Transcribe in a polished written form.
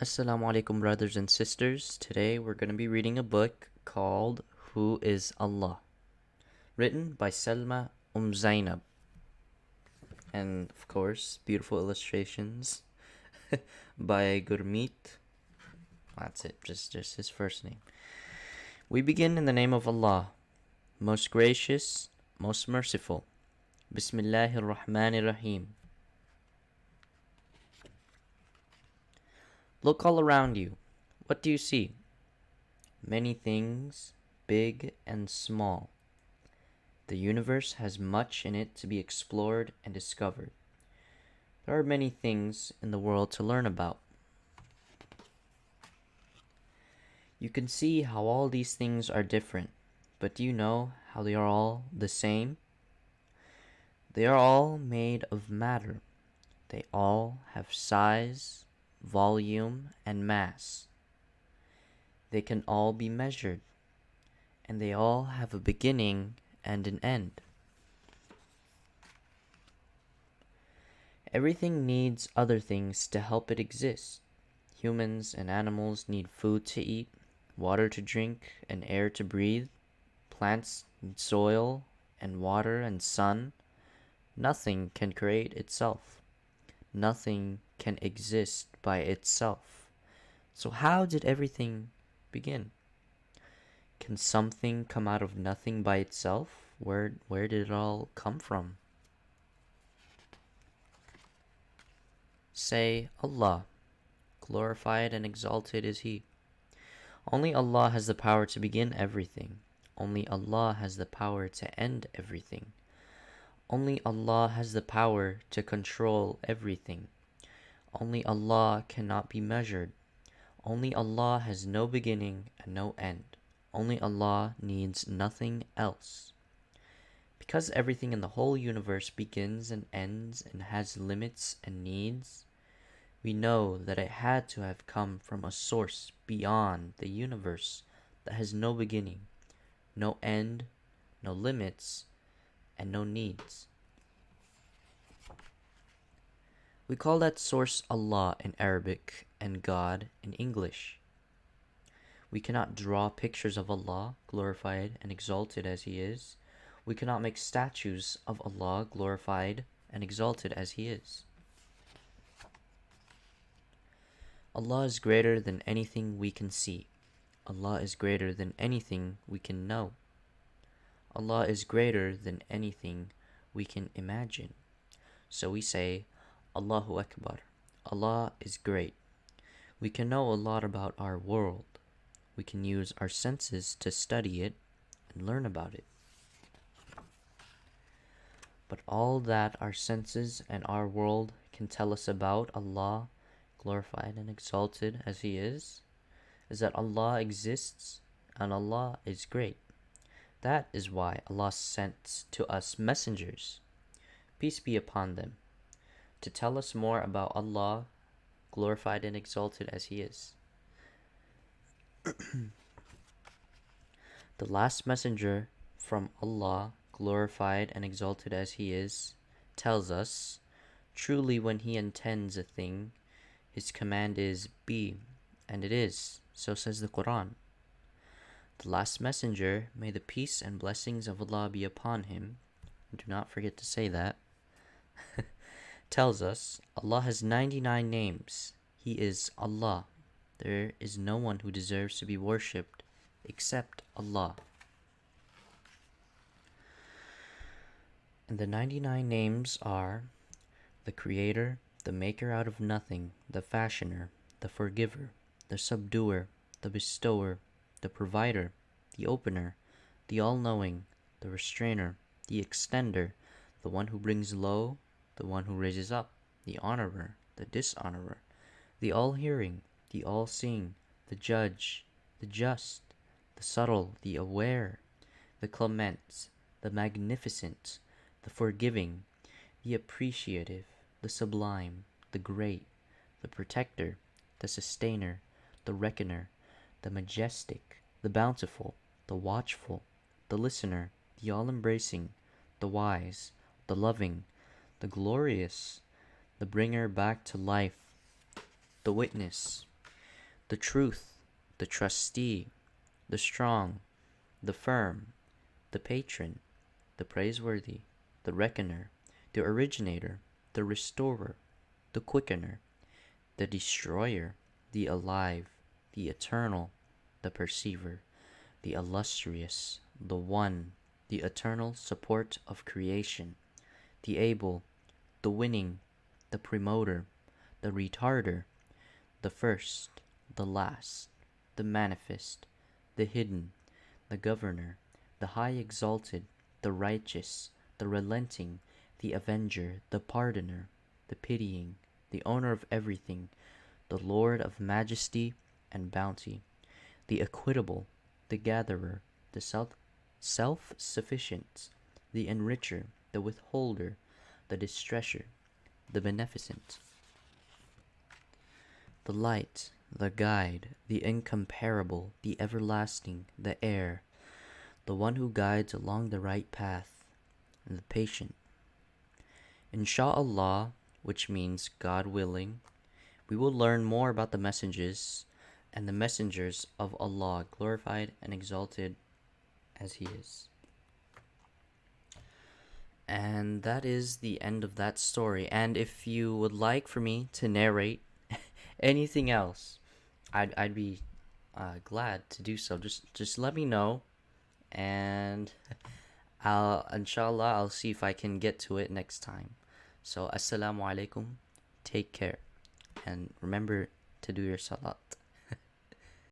Assalamu alaikum, brothers and sisters. Today we're going to be reading a book called Who is Allah? Written by Salmah Zainab. And of course, beautiful illustrations by Gurmeet. That's it, just his first name. We begin in the name of Allah, most gracious, most merciful. Bismillahir Rahmanir Rahim. Look all around you. What do you see? Many things, big and small. The universe has much in it to be explored and discovered. There are many things in the world to learn about. You can see how all these things are different, but do you know how they are all the same? They are all made of matter. They all have size, volume, and mass. They can all be measured, and they all have a beginning and an end. Everything needs other things to help it exist. Humans and animals need food to eat, water to drink, and air to breathe. Plants need soil and water and sun. Nothing can create itself. Nothing can exist by itself. So how did everything begin? Can something come out of nothing by itself? Where did it all come from? Say Allah. Glorified and exalted is He. Only Allah has the power to begin everything. Only Allah has the power to end everything. Only Allah has the power to control everything. Only Allah cannot be measured. Only Allah has no beginning and no end. Only Allah needs nothing else. Because everything in the whole universe begins and ends and has limits and needs, we know that it had to have come from a source beyond the universe that has no beginning, no end, no limits, and no needs. We call that source Allah in Arabic and God in English. We cannot draw pictures of Allah, glorified and exalted as He is. We cannot make statues of Allah, glorified and exalted as He is. Allah is greater than anything we can see. Allah is greater than anything we can know. Allah is greater than anything we can imagine. So we say, Allahu Akbar. Allah is great. We can know a lot about our world. We can use our senses to study it and learn about it. But all that our senses and our world can tell us about Allah, glorified and exalted as He is that Allah exists and Allah is great. That is why Allah sent to us messengers, peace be upon them, to tell us more about Allah, glorified and exalted as He is. The last messenger from Allah, glorified and exalted as He is, tells us, truly when He intends a thing, His command is be, and it is. So says the Quran. The last messenger, may the peace and blessings of Allah be upon him, do not forget to say that, tells us Allah has 99 names. He is Allah. There is no one who deserves to be worshipped except Allah. And the 99 names are the Creator, the Maker out of nothing, the Fashioner, the Forgiver, the Subduer, the Bestower, the Provider, the Opener, the All-Knowing, the Restrainer, the Extender, the one who brings low, the one who raises up, the Honorer, the Dishonorer, the All-Hearing, the All-Seeing, the Judge, the Just, the Subtle, the Aware, the Clement, the Magnificent, the Forgiving, the Appreciative, the Sublime, the Great, the Protector, the Sustainer, the Reckoner, the Majestic, the Bountiful, the Watchful, the Listener, the All-Embracing, the Wise, the Loving, the Glorious, the Bringer back to life, the Witness, the truth, the trustee, the strong, the firm, the patron, the praiseworthy, the reckoner, the originator, the restorer, the quickener, the destroyer, the alive, the eternal, the perceiver, the illustrious, the one, the eternal support of creation, the able, the winning, the promoter, the retarder, the first, the last, the manifest, the hidden, the governor, the high exalted, the righteous, the relenting, the avenger, the pardoner, the pitying, the owner of everything, the Lord of majesty and bounty, the equitable, the gatherer, the self-sufficient, the enricher, the withholder, the distresser, the beneficent, the light, the guide, the incomparable, the everlasting, the heir, the one who guides along the right path, and the patient. Insha'Allah, which means God willing, we will learn more about the messages and the messengers of Allah, glorified and exalted as He is. And that is the end of that story. And if you would like for me to narrate anything else, I'd be glad to do so. Just let me know, and inshallah I'll see if I can get to it next time. So assalamu alaikum, take care, and remember to do your salat.